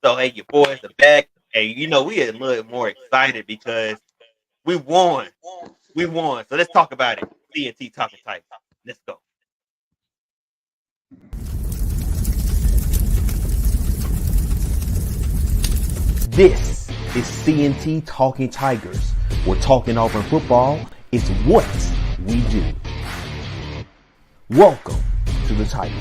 So, hey, your boys are back. Hey, we are a little more excited because we won. We won. So let's talk about it. CNT talking Tigers. Let's go. This is CNT Talking Tigers, where talking Auburn football is what we do. Welcome to the Tigers.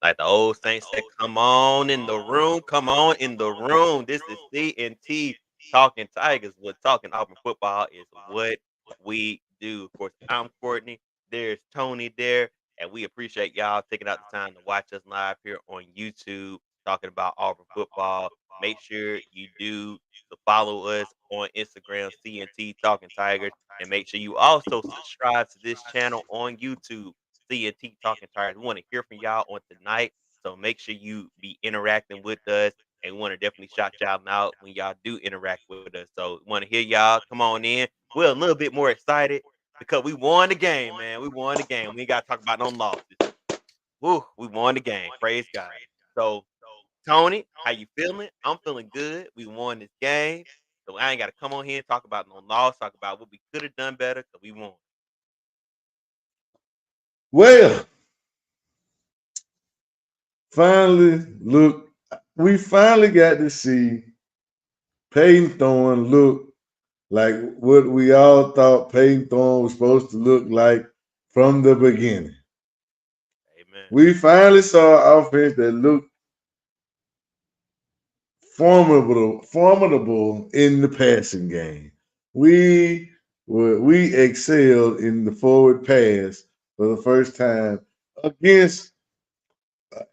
Like the old Saints said, come on in the room. Come on in the room. This is CNT talking Tigers. What talking Auburn football is what we do. Of course, I'm Courtney. There's Tony there. And we appreciate y'all taking out the time to watch us live here on YouTube talking about Auburn football. Make sure you do to follow us on Instagram, CNT Talking Tigers. And make sure you also subscribe to this channel on YouTube. CNT Talking Tigers. We want to hear from y'all on tonight. So make sure you be interacting with us. And we want to definitely shout y'all out when y'all do interact with us. So we want to hear y'all. Come on in. We're a little bit more excited because we won the game, man. We won the game. We ain't got to talk about no losses. Woo, we won the game. Praise God. So, Tony, how you feeling? I'm feeling good. We won this game. So I ain't got to come on here and talk about no loss, talk about what we could have done better because we won. Well, we finally got to see Peyton Thorne look like what we all thought Peyton Thorne was supposed to look like from the beginning. Amen. We finally saw an offense that looked formidable in the passing game. We excelled in the forward pass for the first time against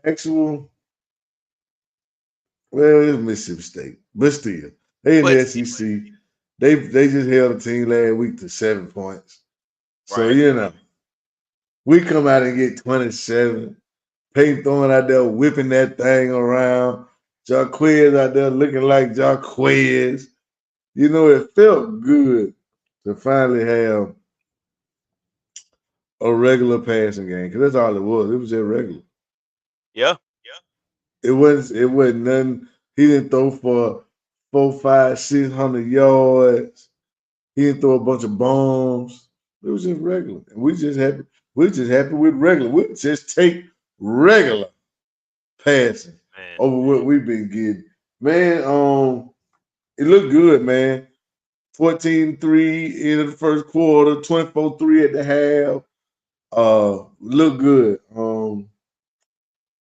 actual. Well, it's Mississippi State, but still, they in But the still, SEC. They just held a team last week to 7 points. So right. we come out and get 27. Peyton throwing out there whipping that thing around. Jarquez out there looking like Jarquez. It felt good to finally have a regular passing game because that's all it was. It was just regular. Yeah. It wasn't nothing. He didn't throw for 4, 5, 600 yards. He didn't throw a bunch of bombs. It was just regular. And we just happy. We're just happy with regular. We just take regular passing Man. over what we've been getting. Man, it looked good, man. 14-3 in the first quarter, 24-3 at the half. Looked good.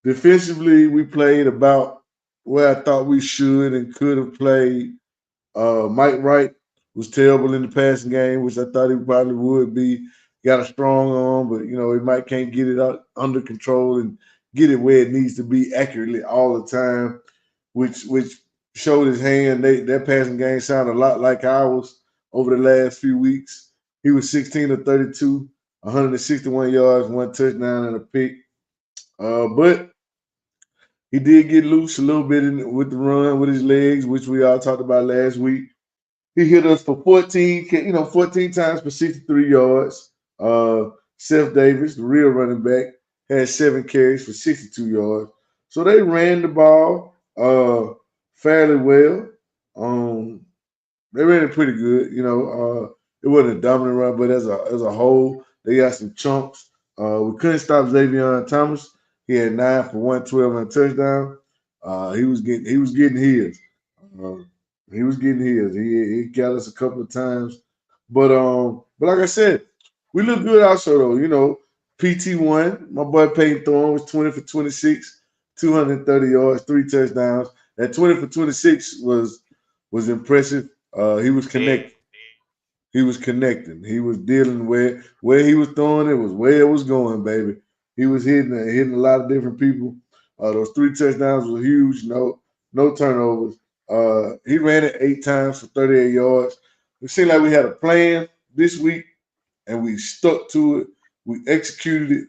Defensively, we played about where I thought we should and could have played. Mike Wright was terrible in the passing game, which I thought he probably would be. Got a strong arm, but he might can't get it under control and get it where it needs to be accurately all the time, which showed his hand. That passing game sounded a lot like ours over the last few weeks. He was 16 of 32, 161 yards, 1 touchdown and a pick. But he did get loose a little bit with the run with his legs, which we all talked about last week. He hit us for 14 times for 63 yards. Seth Davis, the real running back, had 7 carries for 62 yards. So they ran the ball fairly well. They ran it pretty good. It wasn't a dominant run, but as a whole, they got some chunks. We couldn't stop Xavier Thomas. He had 9 for 112 and a touchdown. He was getting his. Uh, he was getting his. He got us a couple of times, but like I said, we look good also though. PT1, my boy Peyton Thorne was 20 for 26, 230 yards, 3 touchdowns. That 20 for 26 was impressive. He was Big. connecting. He was connecting. He was dealing where he was throwing it was where it was going, baby. He was hitting a lot of different people. Those 3 touchdowns were huge. No turnovers. He ran it 8 times for 38 yards. It seemed like we had a plan this week, and we stuck to it. We executed it.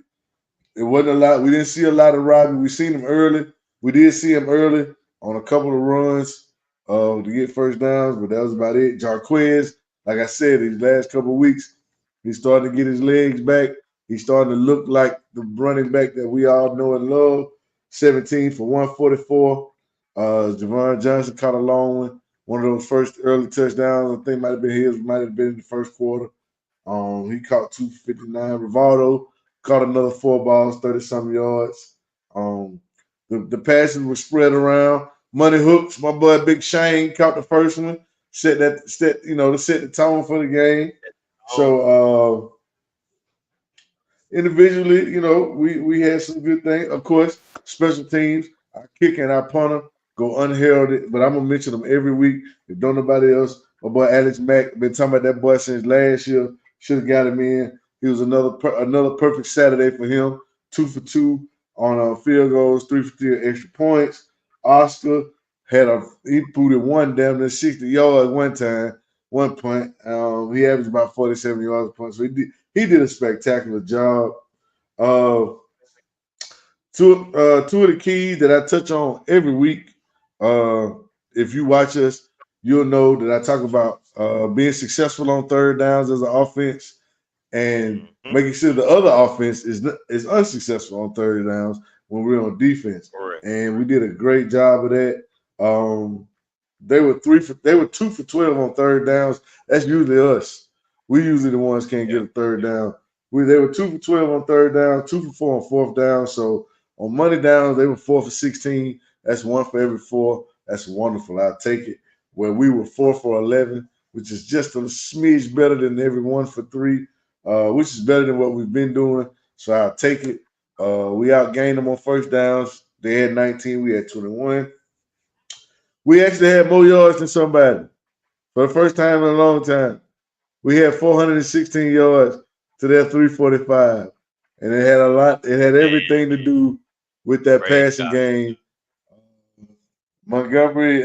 It wasn't a lot. We didn't see a lot of Robbie. We seen him early. We did see him early on a couple of runs. to get first downs, but that was about it. Jarquez, like I said, these last couple of weeks, he's starting to get his legs back. He's starting to look like the running back that we all know and love. 17 for 144. Javon Johnson caught a long one of those first early touchdowns. I think might have been his, might have been in the first quarter. He caught 259. Rivaldo caught another 4 balls, 30-some yards. The passes were spread around. Money hooks, my boy Big Shane caught the first one. Set to set the tone for the game. Oh, So individually, we had some good things. Of course, special teams, our kicker and our punter go unheralded, but I'm gonna mention them every week. If don't nobody else, my boy Alex Mack been talking about that boy since last year. Should have got him in. He was another perfect Saturday for him. 2 for 2 on field goals, 3 for 3 extra points. Oscar he booted one damn near 60 yards one time, one punt. He averaged about 47 yards a punt. So he did a spectacular job. Uh, two of the keys that I touch on every week. Uh, if you watch us, you'll know that I talk about being successful on third downs as an offense and mm-hmm. making sure the other offense is unsuccessful on third downs when we're on defense. Correct. And we did a great job of that. They were 2 for 12 on third downs. That's usually us. We usually the ones can't Yeah. get a third down. They were 2 for 12 on third down, 2 for 4 on fourth down. So on money downs, they were 4 for 16. That's 1 for every 4. That's wonderful. I'll take it. Where we were 4 for 11, which is just a smidge better than every 1 for 3, which is better than what we've been doing. So I'll take it. We outgained them on first downs. They had 19. We had 21. We actually had more yards than somebody for the first time in a long time. We had 416 yards to their 345. And it had everything to do with that Great passing job. game. Montgomery,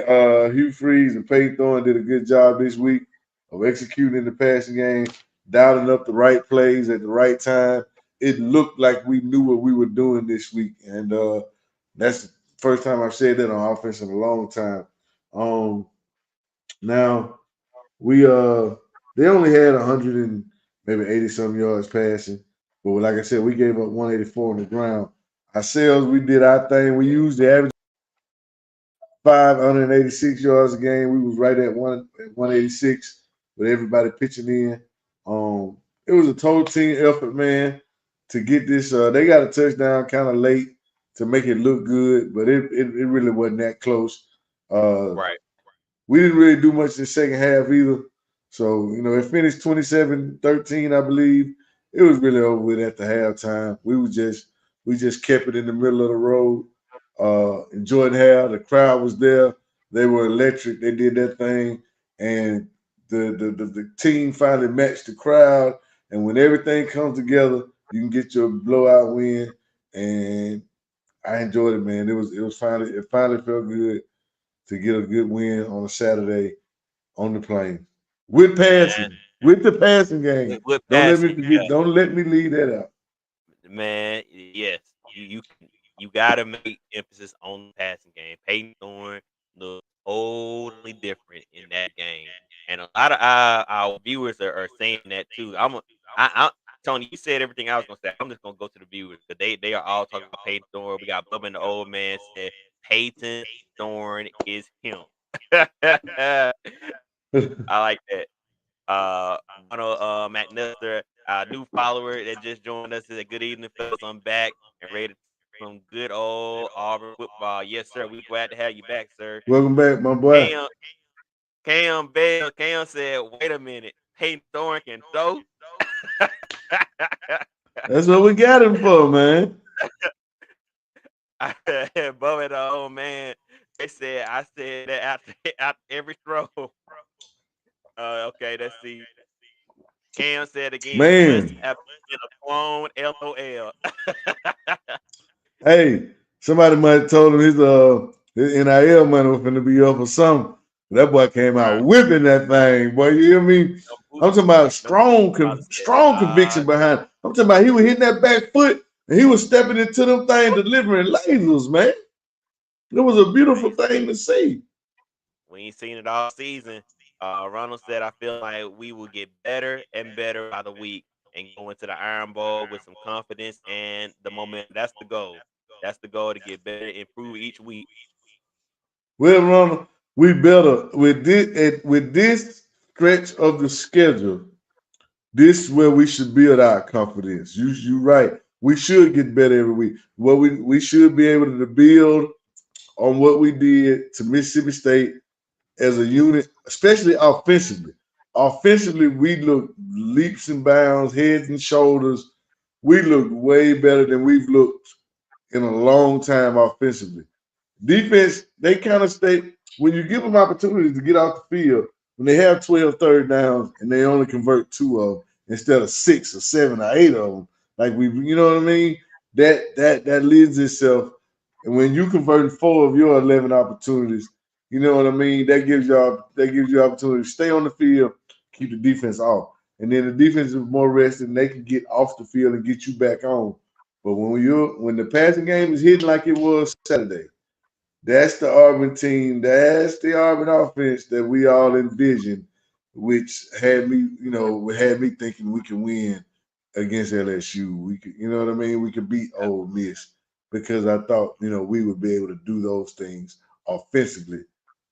Hugh Freeze, and Peyton Thorne did a good job this week of executing the passing game, dialing up the right plays at the right time. It looked like we knew what we were doing this week. And that's the first time I've said that on offense in a long time. Now we they only had 100 and maybe 80 some yards passing, but like I said, we gave up 184 on the ground. Ourselves, we did our thing. We used the average 586 yards a game. We was right at 186 with everybody pitching in. It was a total team effort, man, to get this. They got a touchdown kind of late to make it look good, but it really wasn't that close. Uh, Right. we didn't really do much in the second half either. So, it finished 27-13, I believe. It was really over with at the halftime. We just kept it in the middle of the road. Enjoyed how the crowd was there. They were electric. They did their thing. And the team finally matched the crowd. And when everything comes together, you can get your blowout win. And I enjoyed it, man. It finally felt good to get a good win on a Saturday on the plane Man, with the passing game. with Don't let me passing. forget. Don't let me leave that out. Man, yes, you gotta make emphasis on the passing game. Peyton Thorne looked totally different in that game, and a lot of our viewers are saying that too. Tony, you said everything I was gonna say. I'm just gonna go to the viewers because they are all talking about Peyton Thorne. We got Bubba and the old man said Peyton Thorne is him. I like that. One of Matt Nestor, new follower that just joined us. Said, "Good evening, fellas. I'm back and ready to talk some good old Auburn football." Yes, sir. We glad to have you back, sir. Welcome back, my boy. Cam Cam Bell. Cam said, "Wait a minute. Peyton Thorne can throw." That's what we got him for, man. Bubba the old man. They said I said that after every throw. Okay, let's see. Cam said again, must Man, have been a clone. LOL. hey, somebody might have told him his NIL money was going to be up or something. That boy came Right. out whipping that thing, boy. You hear me? I'm talking about strong conviction behind it. I'm talking about he was hitting that back foot and he was stepping into them things, delivering lasers, man. It was a beautiful thing to see. We ain't seen it all season. Ronald said, I feel like we will get better and better by the week and go into the Iron Bowl with some confidence and the momentum. That's the goal. That's the goal to get better, improve each week. Well, Ronald, we better with this stretch of the schedule. This is where we should build our confidence. You right. We should get better every week. Well, we should be able to build on what we did to Mississippi State as a unit, especially offensively. Offensively, we look leaps and bounds, heads and shoulders. We look way better than we've looked in a long time offensively. Defense, they kind of stay when you give them opportunities to get off the field, when they have 12 third downs and they only convert two of them instead of six or seven or eight of them, like you know what I mean? That lends itself. And when you convert four of your 11 opportunities, you know what I mean? That gives you opportunity to stay on the field, keep the defense off. And then the defense is more rested and they can get off the field and get you back on. But when the passing game is hitting like it was Saturday, that's the Auburn team. That's the Auburn offense that we all envisioned, which had me thinking we can win against LSU. We could, you know what I mean? We could beat Ole Miss because I thought, we would be able to do those things offensively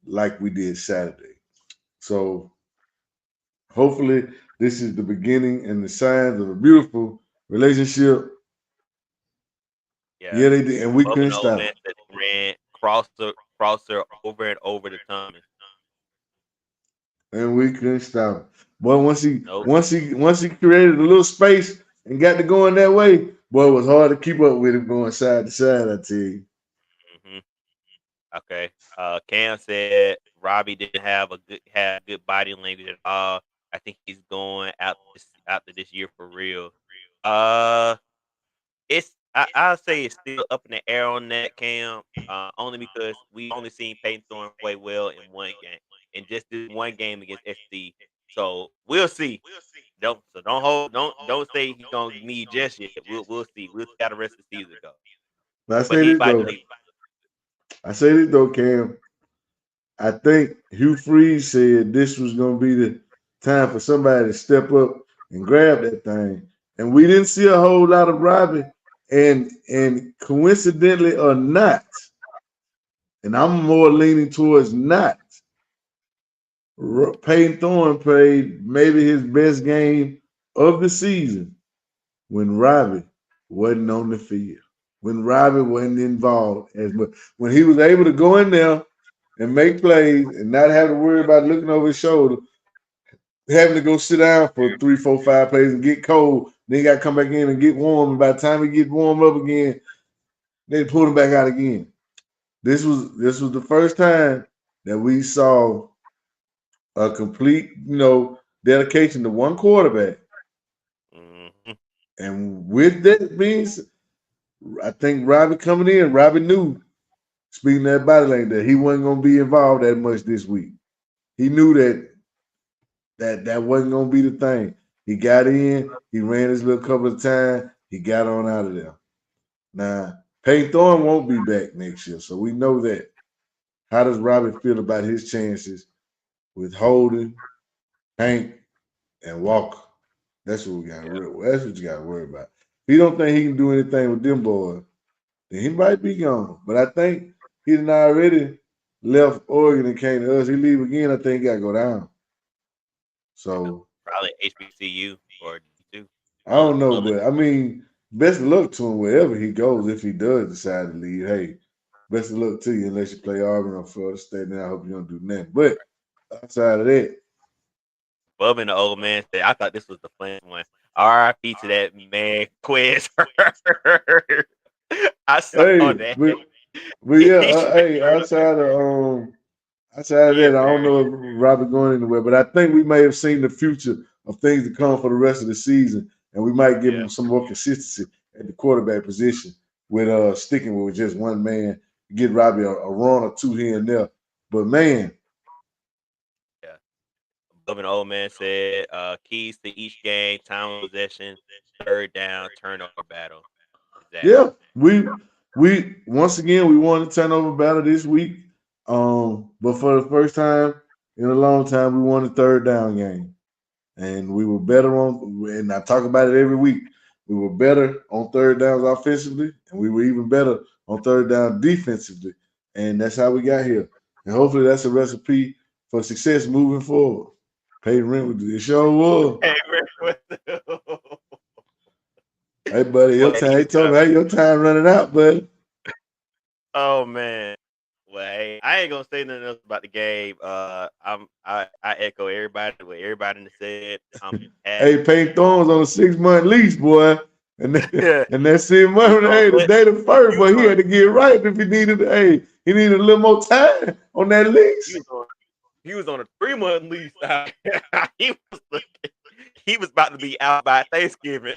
like we did Saturday. So hopefully this is the beginning and the signs of a beautiful relationship. Yeah. Yeah, they did, and we Bub couldn't and the old stop man it. said they ran crosser over and over to Thomas. And we couldn't stop him. Boy, once he Nope. once he once he created a little space and got to going that way, boy, it was hard to keep up with him going side to side. I tell you, Hmm. Okay. Cam said Robbie didn't have good body language at all. I think he's going out after this year for real. Uh, I'll say it's still up in the air on that, Cam. Only because we only seen Peyton Thorne play well in one game, and just this one game against SC. So we'll see. Don't say he's gonna need just yet. We'll see. We'll see how the rest of the season go. but I But say he this about to though, be. Cam. I think Hugh Freeze said this was going to be the time for somebody to step up and grab that thing, and we didn't see a whole lot of Robbie. And coincidentally or not, and I'm more leaning towards not. Peyton Thorne played maybe his best game of the season when Robbie wasn't on the field, when Robbie wasn't involved as much, when he was able to go in there and make plays and not have to worry about looking over his shoulder, having to go sit down for 3, 4, 5 plays and get cold. Then he got to come back in and get warm. And by the time he get warmed up again, they pull him back out again. This was the first time that we saw a complete, dedication to one quarterback. Mhm. And with that being, I think Robbie coming in, Robbie knew, speaking that body language, that he wasn't going to be involved that much this week. He knew that wasn't going to be the thing. He got in, he ran his little couple of times, he got on out of there. Now, Peyton Thorne won't be back next year, so we know that. How does Robbie feel about his chances with Holden, Hank, and Walker? That's what we got. Yeah. That's what you got to worry about. If he don't think he can do anything with them boys, then he might be gone. But I think he done already left Oregon and came to us. He leave again. I think he got to go down. Yeah. So Probably HBCU or D2. I don't know, Mullet. but I mean, best of luck to him wherever he goes. If he does decide to leave, hey, best of luck to you. Unless you play Auburn or Florida State, then I hope you don't do nothing. But outside of that, Bub and the old man said, I thought this was the fun one. RIP to that man, Quiz. I saw hey, that. but yeah, hey, outside of He that, is I don't very know if Robert going anywhere, but I think we may have seen the future of things to come for the rest of the season, and we might give yeah. him some more consistency at the quarterback position with sticking with just one man, get Robbie a run or two here and there. But man, Yeah. Bub and the old man said, keys to each game, time of possession, third down, turnover battle. yeah, Exactly. we once again we won the turnover battle this week. But for the first time in a long time, we won the third down game, and we were better on. And I talk about it every week. We were better on third downs offensively, and we were even better on third down defensively, and that's how we got here. And hopefully, that's a recipe for success moving forward. Pay rent with it. Sure was. Hey, Rick, Hey, buddy, your boy, time. He told me, hey, your time running out, buddy. oh man. Well, hey, I ain't gonna say nothing else about the game. I echo everybody what everybody said. I'm Hey, happy. paying Thorns on a 6 month lease, boy. And Yeah, and that 6 month, gonna hey, the let day the first, you was but he gonna had to get right if he needed. Hey, he needed a little more time on that he lease. was on he was on a 3 month lease. he was he was about to be out by Thanksgiving.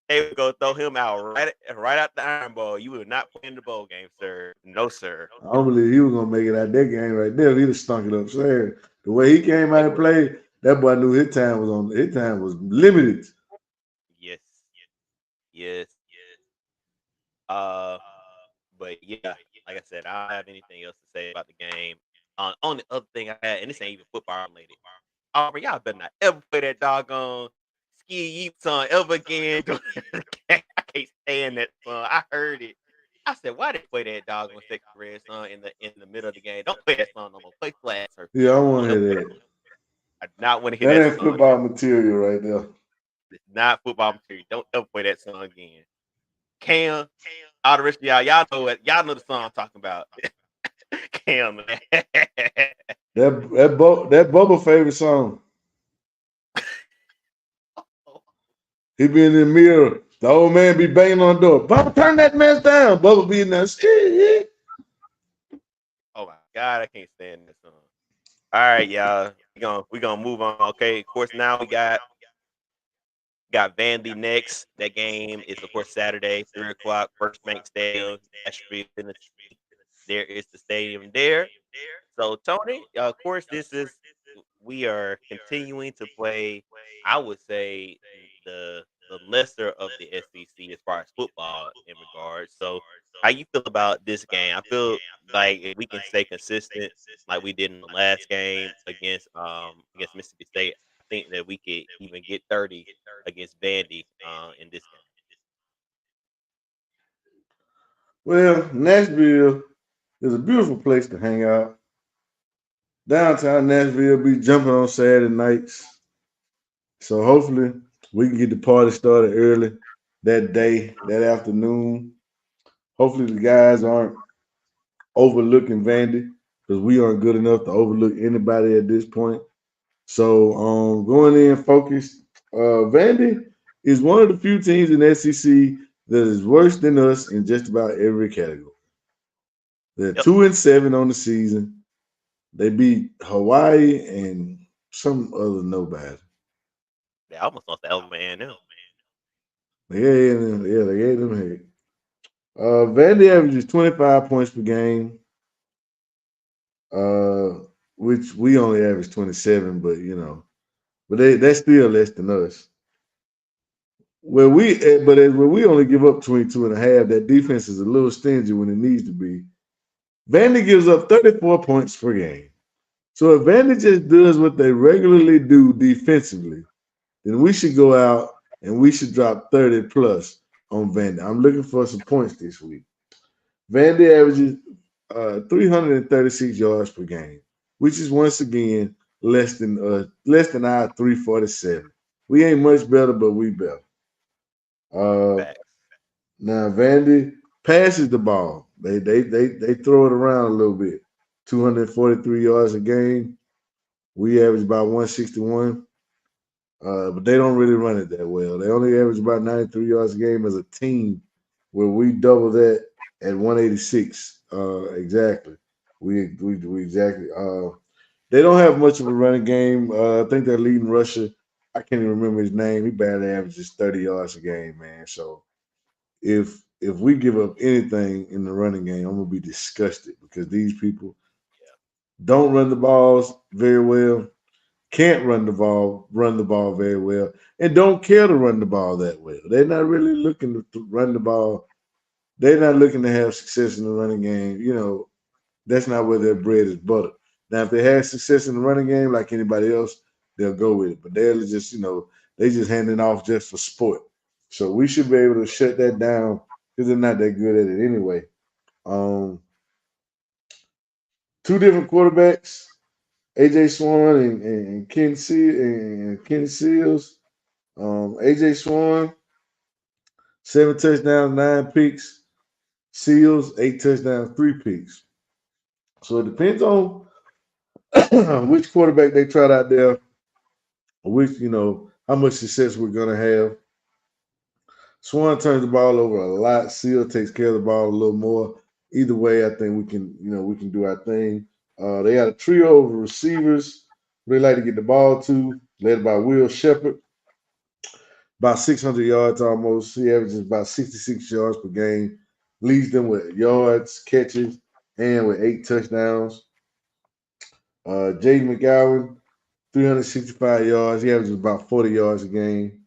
They were gonna throw him out right out the iron ball. You will not play in the bowl game, sir. No, sir. I don't believe he was gonna make it out that game right there. He'd have stunk it up, sir. The way he came out They and would. played, that boy knew his time was on. His time was limited. Yes, yes. Uh, but yeah, like I said, I don't have anything else to say about the game. Only other thing I had, and this ain't even football related. Auburn, y'all better not ever play that doggone ski yeep song ever again. I can't stand that song. I heard it. I said, why they play that doggone sexy red song in the middle of the game? Don't play that song no more. Play flat surface. Yeah, I want Don't to ever hear play that. that. I do not want to hear That that ain't song. football material right there. It's not football material. Don't ever play that song again. Cam, all the rest of y'all know it. Y'all know the song I'm talking about. Cam, man. That Bubba favorite song. He be in the mirror. The old man be banging on the door. Bubba, turn that mess down. Bubba be in there. Shit. Oh my god, I can't stand this song. All right, y'all. We gonna move on. Okay, of course now we got Vandy next. That game is of course Saturday, 3 o'clock, First Bank Stadium, Nashville, Tennessee. There is the stadium there. So Tony, of course, this is we are continuing to play. I would say the lesser of the SEC as far as football in regards. So, how you feel about this game? I feel like if we can stay consistent, like we did in the last game against Mississippi State, I think that we could even get 30 against Vandy in this game. Well, Nashville is a beautiful place to hang out. Downtown Nashville be jumping on Saturday nights. So hopefully we can get the party started early that day, that afternoon. Hopefully the guys aren't overlooking Vandy because we aren't good enough to overlook anybody at this point. So going in focused, Vandy is one of the few teams in the SEC that is worse than us in just about every category. They're Yep, 2-7 on the season. They beat Hawaii and some other nobody. they almost lost to Alabama A&M. They gave them heck. Vandy averages 25 points per game, uh, which we only average 27, but but that's still less than us. Where we only give up 22 and a half, that defense is a little stingy when it needs to be. Vandy gives up 34 points per game. So if Vandy just does what they regularly do defensively, then we should go out and we should drop 30 plus on Vandy. I'm looking for some points this week. Vandy averages 336 yards per game, which is once again less than our 347. We ain't much better, but we better. Uh, Facts. Now Vandy passes the ball. They throw it around a little bit. 243 yards a game. We average about 161. But they don't really run it that well. They only average about 93 yards a game as a team, where we double that at 186 exactly. We exactly. They don't have much of a running game. I think their leading rusher, I can't even remember his name. He barely averages 30 yards a game, man. So if we give up anything in the running game, I'm gonna be disgusted because these people don't run the balls very well, can't run the ball very well, and don't care to run the ball that well. They're not really looking to run the ball. They're not looking to have success in the running game. That's not where their bread is buttered. Now, if they had success in the running game like anybody else, they'll go with it. But they're just, they just handing off just for sport. So we should be able to shut that down because they're not that good at it anyway. Um, Two different quarterbacks, AJ Swan and Ken Seals. AJ Swan, 7 touchdowns, 9 picks. Seals, 8 touchdowns, 3 picks. So it depends on which quarterback they tried out there, which how much success we're gonna have. Swan turns the ball over a lot. Seal takes care of the ball a little more. Either way, I think we can do our thing. They got a trio of receivers they like to get the ball to, led by Will Shepard, about 600 yards almost. He averages about 66 yards per game. Leads them with yards, catches, and with 8 touchdowns. Jaden McGowan, 365 yards. He averages about 40 yards a game.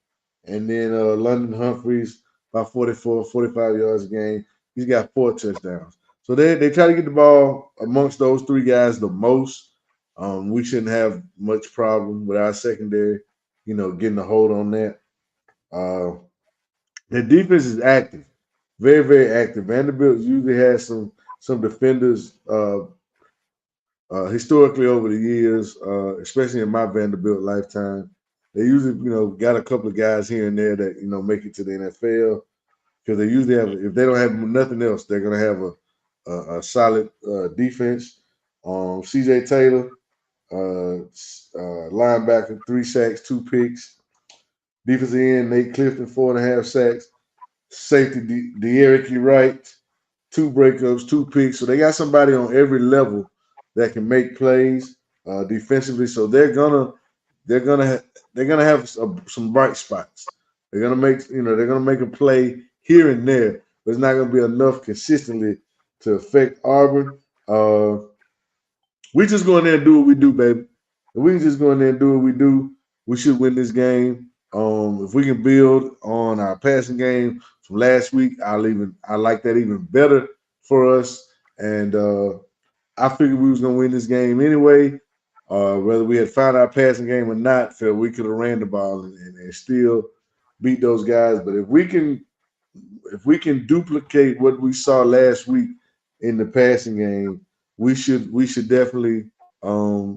And then London Humphreys, about 44, 45 yards a game. He's got 4 touchdowns. So they try to get the ball amongst those three guys the most. We shouldn't have much problem with our secondary, getting a hold on that. Uh, the defense is active, very, very active. Vanderbilt usually has some defenders historically over the years, especially in my Vanderbilt lifetime. They usually, got a couple of guys here and there that make it to the NFL because they usually have. If they don't have nothing else, they're gonna have a solid defense. C.J. Taylor, linebacker, 3 sacks, 2 picks. Defensive end Nate Clifton, 4.5 sacks. Safety De'Eric Wright, 2 breakups, 2 picks. So they got somebody on every level that can make plays defensively. So they're gonna they're gonna have some bright spots. They're gonna make a play here and there, but it's not gonna be enough consistently to affect Auburn. We just go in there and do what we do, baby. If we can just go in there and do what we do, we should win this game. If we can build on our passing game from last week, I like that even better for us. And I figured we was gonna win this game anyway. Whether we had found our passing game or not, felt we could have ran the ball and still beat those guys. But if we can duplicate what we saw last week in the passing game, we should definitely.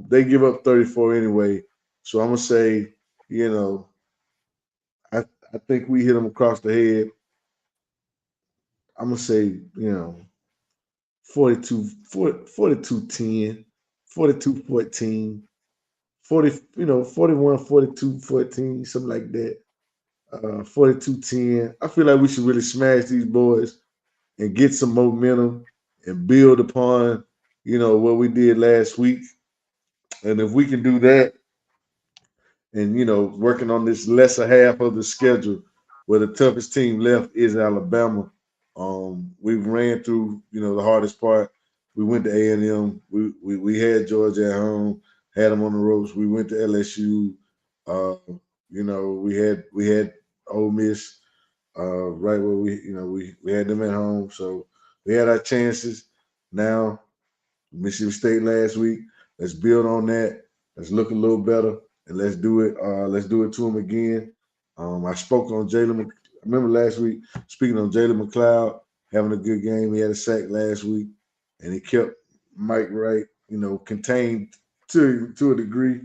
They give up 34 anyway, so I'm gonna say, you know, I I think we hit them across the head. I'm gonna say, 42, 42 10, 42 14, 40, 41, 42 14, something like that. 42 10. I feel like we should really smash these boys and get some momentum and build upon, what we did last week. And if we can do that, and working on this lesser half of the schedule, where the toughest team left is Alabama. We ran through the hardest part. We went to A&M. We had Georgia at home, had them on the ropes. We went to LSU. Uh, we had Ole Miss right where we had them at home. So we had our chances. Now Mississippi State last week. Let's build on that. Let's look a little better, and let's do it. Let's do it to them again. I spoke on Jalen. I remember last week speaking on Jalen McLeod having a good game. He had a sack last week, and he kept Mike Wright, contained to a degree.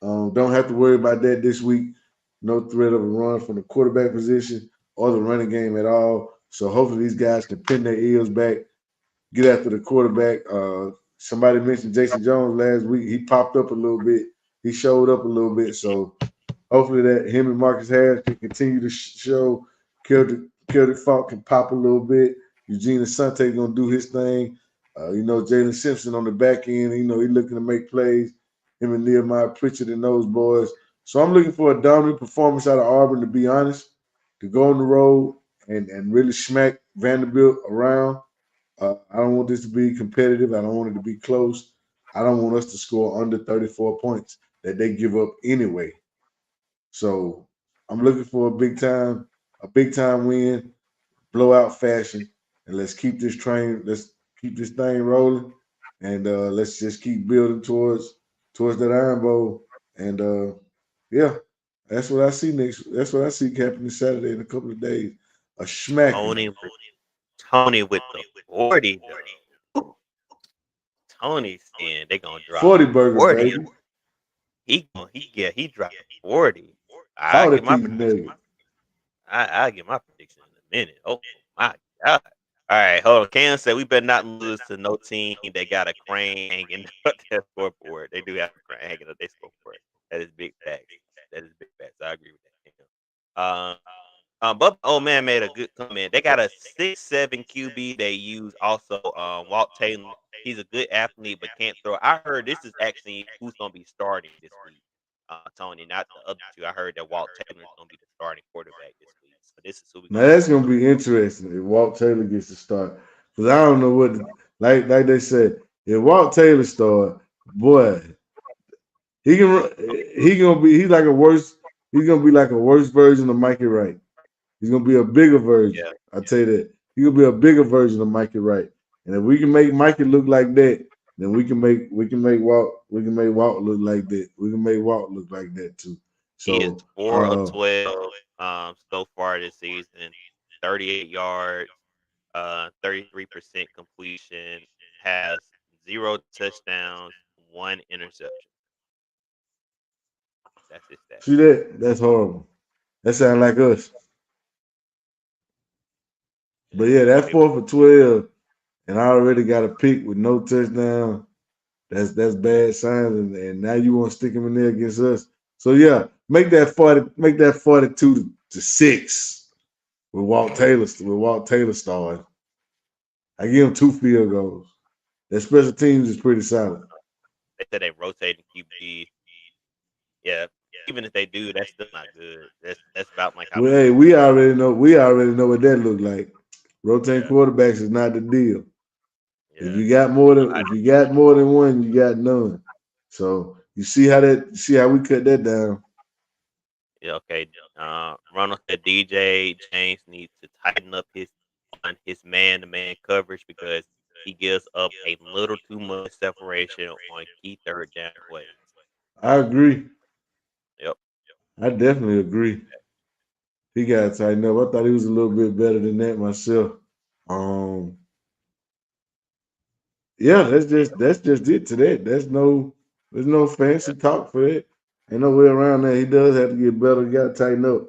Don't have to worry about that this week. No threat of a run from the quarterback position or the running game at all. So hopefully these guys can pin their ears back, get after the quarterback. Somebody mentioned Jason Jones last week. He popped up a little bit. He showed up a little bit. So hopefully that him and Marcus Harris can continue to show. Celtic Falk can pop a little bit. Eugene Asante gonna do his thing. Jalen Simpson on the back end. He looking to make plays. Him and Nehemiah Pritchard and those boys. So I'm looking for a dominant performance out of Auburn. To be honest, to go on the road and really smack Vanderbilt around. I don't want this to be competitive. I don't want it to be close. I don't want us to score under 34 points that they give up anyway. So I'm looking for a big time win, blowout fashion, and let's keep this thing rolling. and let's just keep building towards that Iron Bowl. And yeah, that's what I see next. That's what I see happening Saturday in a couple of days. A smacking. Tony with Tony with the 40 though. Ooh, Tony saying they gonna drop 40 burger, 40. baby. He dropping 40. I 40 get my piece prediction. nugget. I get my prediction in a minute. Oh my god. All right, hold on. Cam said we better not lose to no team that got a crane hanging up their scoreboard. They do have a crane hanging up their scoreboard. That is big facts. That is big facts. I agree with that. Cam. But old man made a good comment. They got a 6'7" QB they use also. Walt Taylor. He's a good athlete, but can't throw. I heard this is actually who's gonna be starting this week. Tony, not the other two. I heard that Walt Taylor is gonna be the starting quarterback this week. So this is who we're Now gonna that's see. gonna be interesting if Walt Taylor gets to start. Because I don't know what like they said, if Walt Taylor start, boy, he can he gonna be he's gonna be like a worse version of Mikey Wright. He's gonna be a bigger version. Yeah, I tell you that. He's gonna be a bigger version of Mikey Wright. And if we can make Mikey look like that, then we can make Walt look like that. We can make Walt look like that too. he is So 4 of 12 so far this season. 38 yards, 33% completion, has 0 touchdowns, 1 interception. That's his stats. see that? That's horrible. That sounds like us. But Yeah, yeah, we that way 4 for 12, and I already got a pick with no touchdown. That's bad signs, and now you want to stick him in there against us. So yeah, make that 42 to 6 with Walt Taylor starting. I give him 2 field goals. Their special teams is pretty solid. they said they rotating QBs. Yeah, even if they do, that's still not good. That's about like how Well, we hey, were. we already know what that look like. Rotating Yeah, quarterbacks is not the deal. If yeah. you got more than if you got more than one, you got none. So you see how we cut that down. Yeah, okay. Ronald said DJ James needs to tighten up his man-to-man coverage because he gives up a little too much separation on key third down plays. I agree. Yep. I definitely agree. He got to tighten up. I thought he was a little bit better than that myself. Um, yeah, that's just it to that. There's no fancy talk for that. Ain't no way around that. He does have to get better. He got to tighten up.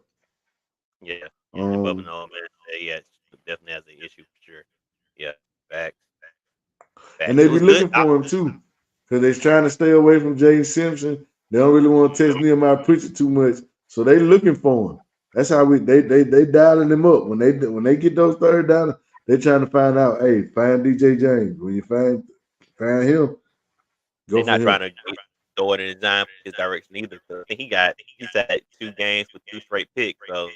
Yeah. And Bubba Um, Noah, man, yeah, definitely has an issue for sure. Yeah. Facts. and Facts. they It be was good looking for talking him to too, because they're trying to stay away from Jay Simpson. They don't really want to test Nehemiah Pritchard too much, so they looking for him. That's how they dialing him up when they get those third down. They trying to find out. Hey, find DJ James. When you find him, They're go for not him. trying to throw it in his direction either. 'Cause I think he's had 2 games with 2 straight picks. So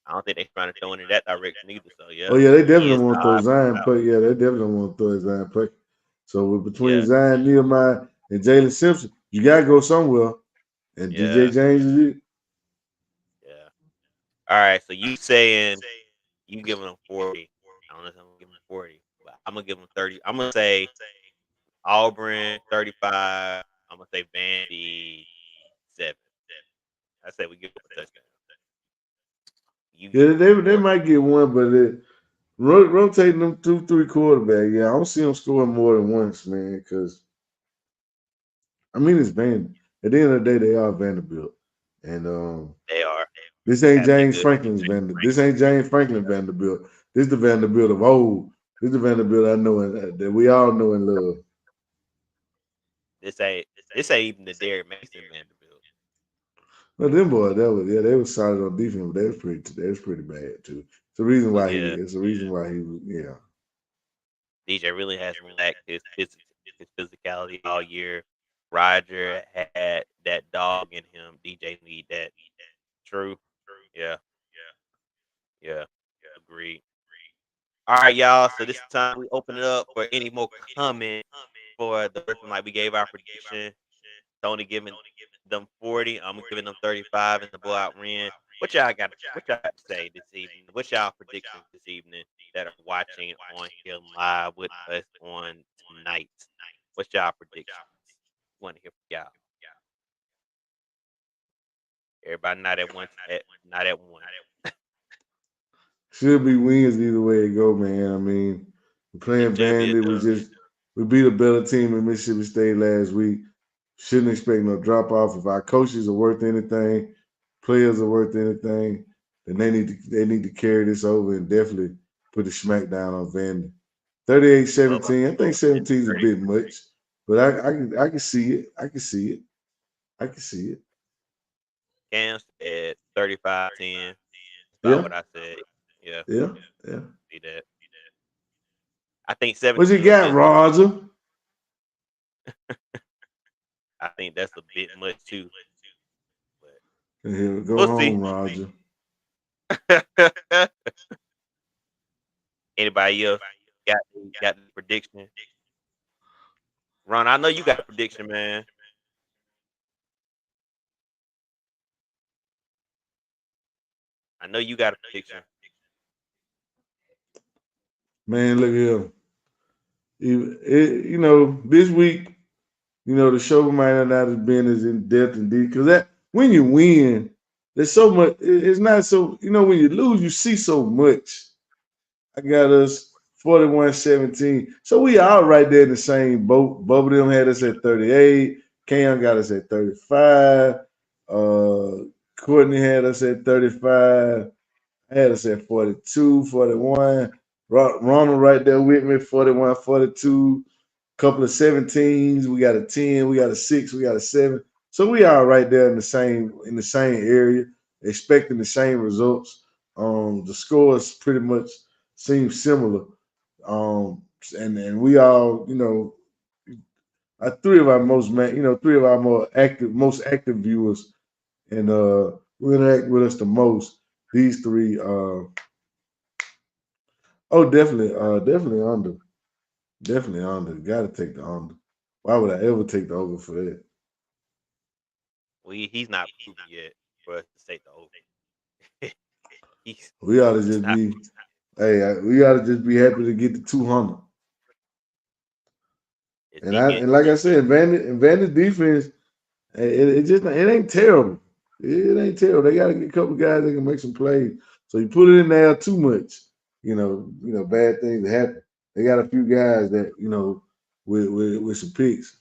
I don't think they're trying to throw it in that direction either. So Oh yeah, yeah, they he definitely is the want to throw odd man Zion out. play. Yeah, they definitely want to throw Zion play. So between Yeah, Zion, Nehemiah, and Jalen Simpson, you gotta go somewhere. And DJ yeah, James is it. yeah. All right, so you saying you giving them 40. I don't know if I'm gonna give them 40, but I'm gonna give them 30. I'm gonna say Auburn 35. I'm gonna say Vandy 7. I say we give up a touchdown. You Yeah, give them they 40. might get one, but rotating them 2, 3 quarterback. Yeah, I don't see them scoring more than once, man. Because I mean, it's Van. At the end of the day, they are Vanderbilt, and They are this ain't having a James good. Franklin's Vanderbilt. This ain't James Franklin Vanderbilt. This is the Vanderbilt of old. This is the Vanderbilt I know and that we all know and love. This ain't this ain't even the Derrick Mason Vanderbilt. But them boys, they was solid on defense, but they was pretty bad too. It's the reason why he. Yeah, It's the reason why he was. Yeah, DJ really hasn't lacked his physicality all year. Roger had that dog in him. DJ need that. True. Yeah. Yeah. Agreed. All right, y'all. So this time we open it up for any more comments for the first one. Like we gave our prediction. Tony giving them 40. I'm giving them 35 in the blowout win. What y'all got to say this evening? What's y'all predictions this evening that are watching on here live with us on tonight? What's y'all predictions? Want to hear from y'all. Everybody not at one. Not at one. Should be wins either way it go, man. I mean, we're It playing should be a Vandy. dub. We beat a better team in Mississippi State last week. Shouldn't expect no drop off. If our coaches are worth anything, players are worth anything, then they need to carry this over and definitely put the smack down on Vandy. Love 38-17. I think it. 17 is a bit much, but I can see it. I can see it. I can see it. Cam said 35-10. That's about Yeah, what I said. Yeah, yeah, yeah. see that. I think What you 17 was got, just a bit. Roger? I think that's a bit much too. But Here, go we'll see. home, Roger. Anybody else got the prediction? Ron, I know you got a prediction, man. I know you got a prediction. Man, look here. This week, the show might not have been as in depth and deep because that when you win, there's so much. It's not so. When you lose, you see so much. I got us 41-17. So we all right there in the same boat. Bubba them had us at 38. Cam got us at 35. Courtney had us at 35. I had us at 42, 41. Ronald right there with me, 41, 42. Couple of 17s. We got a 10, we got a 6, we got a 7. So we are right there in the same area, expecting the same results. The scores pretty much seem similar. And we all, three of our three of our most active viewers, and who interact with us the most. These three, definitely under. Definitely under. Got to take the under. Why would I ever take the over for that? He's not proven yet for us to say the over. he's We ought to he's just not. be, we ought to just be happy to get the 200. If And he I can, and like I said, Vandy defense, it ain't terrible. It ain't terrible. They got to get a couple guys that can make some plays. So you put it in there too much, bad things happen. They got a few guys that with some picks.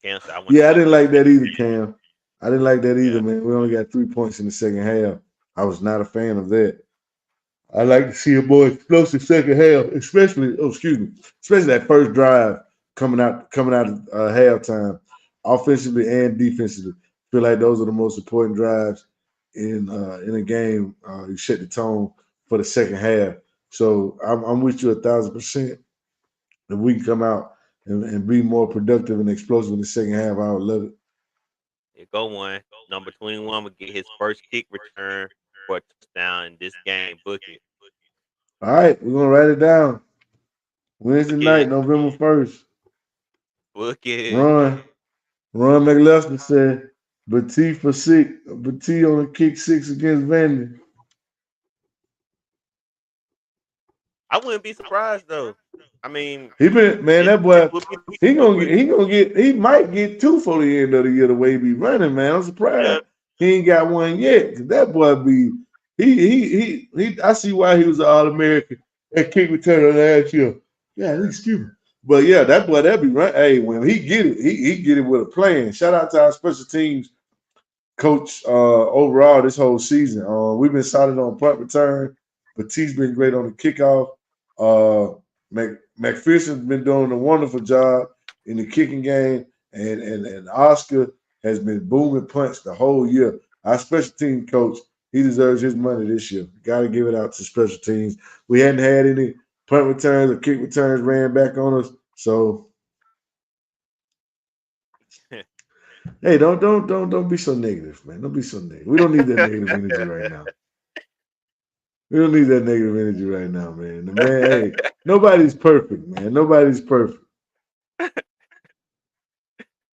cancer. I want the Yeah, I didn't under like too. that either, Cam. I didn't like that either, Yeah, man. We only got 3 points in the second half. I was not a fan of that. I like to see a more explosive second half, especially that first drive coming out of halftime, offensively and defensively. Feel like those are the most important drives in a game. You set the tone for the second half. So I'm with you 1,000%. If we can come out and be more productive and explosive in the second half, I would love it. there go one. Number 21 will get his first kick return for a touchdown in this game. Book it. All right, we're gonna write it down. Wednesday Book night, it. November 1st. Book it. Run. Ron McLester said, Bat for six, Bat on the kick six against Vandy. I wouldn't be surprised though. I mean, He been man, this that this boy, would be the week for it. he might get two for the end of the year the way he be running, man. I'm Yeah. surprised he ain't got one yet. 'Cause that boy be he I see why he was an All-American at kick returner last year. Yeah, excuse me. But yeah, that boy that be right. Hey, when he get it, he get it with a plan. Shout out to our special teams coach overall this whole season. We've been solid on punt return, but T's been great on the kickoff. McPherson's been doing a wonderful job in the kicking game, and Oscar has been booming punts the whole year. Our special team coach, he deserves his money this year. Got to give it out to special teams. We hadn't had any punt returns or kick returns ran back on us, so hey, don't be so negative, man. Don't be so negative. We don't need that negative energy right now. We don't need that negative energy right now, man. The man, hey, nobody's perfect, man. Nobody's perfect.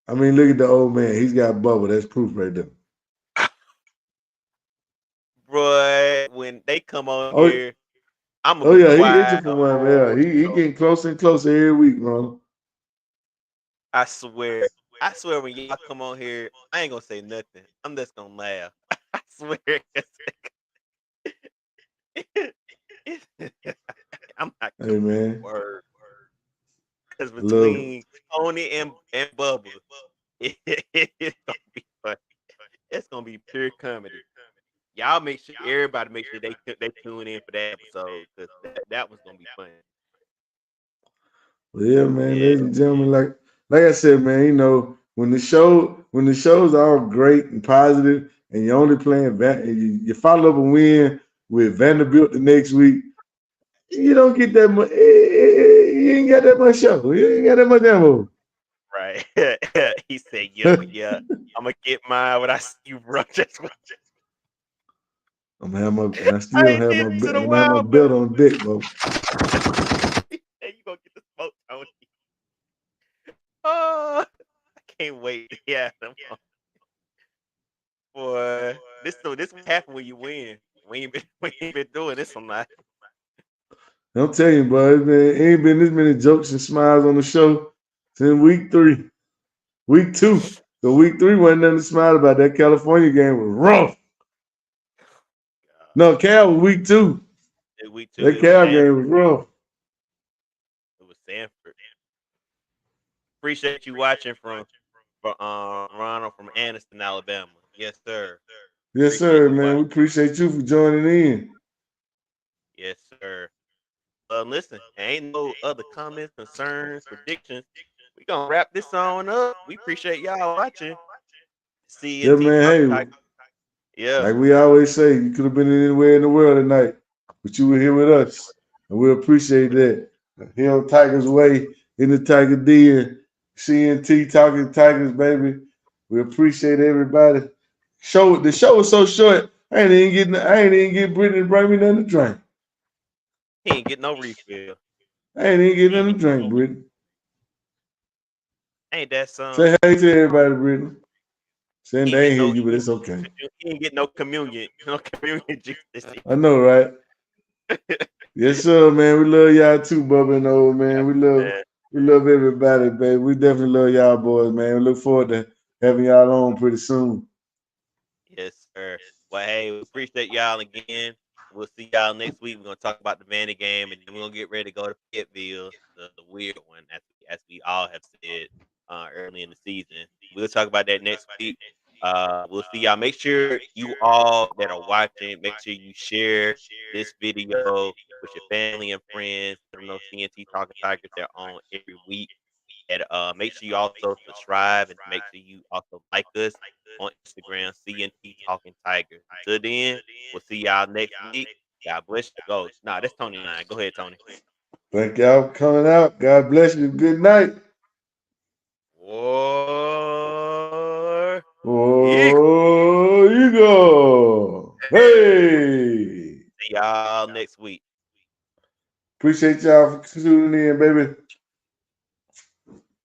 I mean, look at the old man. He's got bubble. That's proof right there. Boy, when they come on Oh, here, I'm gonna oh be yeah, he itching quiet for the one. Yeah, whole he show. getting closer and closer every week, man. I swear. I swear when y'all come on here, I ain't gonna say nothing. I'm just gonna laugh. I swear. 'Cause I'm not Hey gonna say a man, word. Because I love it. between Tony and Bubba, it's gonna be fun. It's gonna be pure comedy. Y'all make sure everybody make sure they tune in for that episode because that was gonna be funny. Well, yeah, man, Yeah, ladies and gentlemen, like I said, man, when the show's all great and positive, and you're only playing and you follow up a win with Vanderbilt the next week, you don't get that much. You ain't got that much show. You ain't got that much ammo. right. He said, "Yeah, yeah, I'm gonna get mine when I see you, bro." Just I I still ain't have did this in a I'm gonna have my while, but belt on deck, bro. hey, you gonna get the smoke, Tony? Oh, I can't wait. Yeah, boy. This what happen when you win. We ain't been we ain't been doing this a lot. I'm telling you, bro, ain't been this many jokes and smiles on the show since week 3. Week 2. So week 3 wasn't nothing to smile about. That California game was rough. No, Cal was week 2. Week two, That it was Cal Sanford. game was rough. It was Sanford. Appreciate you watching from Ronald from Anniston, Alabama. Yes, sir. Yes, Appreciate sir, you man. We watching. appreciate you for joining in. Yes, sir. Listen, ain't no other comments, concerns, predictions. We gonna wrap this on up. We appreciate y'all watching. Yeah, CNT man. Talk Hey, Type. Yeah. like we always say, you could have been anywhere in the world tonight, but you were here with us, and we appreciate that. Here on Tigers Way, in the Tiger D, and CNT talking Tigers, baby. We appreciate everybody. The show was so short. I ain't even get Brittany to bring me nothing to drink. He ain't get no refill. I ain't even get He ain't nothing even to get drink, no. Brittany. Ain't that some? Say hey to everybody, Brittany. Saying He ain't they get ain't hear no. you, but it's okay. He ain't get no communion. No communion juice this I evening. know, right? Yes, sir, man. We love y'all too, Bubba and old Yeah, man. man. We love everybody, baby. We definitely love y'all boys, man. We look forward to having y'all on pretty soon. Yes, sir. Well, hey, we appreciate y'all again. We'll see y'all next week. We're gonna talk about the Vandy game, and then we're gonna get ready to go to Fayetteville, the weird one, as we all have said early in the season. We'll talk about that next week. We'll see y'all. Make sure you all that are watching, make sure you share this video with your family and friends. Let them know CNT Talking Tigers they're on every week. And make sure you also subscribe and make sure you also like us on Instagram, CNT Talking Tigers. Until then, we'll see y'all next week. God bless you. Go. Nah, that's Tony line. Go ahead, Tony. Thank y'all for coming out. God bless you. Good night. War Eagle. Oh, you go. Hey. Hey. See y'all next week. Appreciate y'all for tuning in, baby.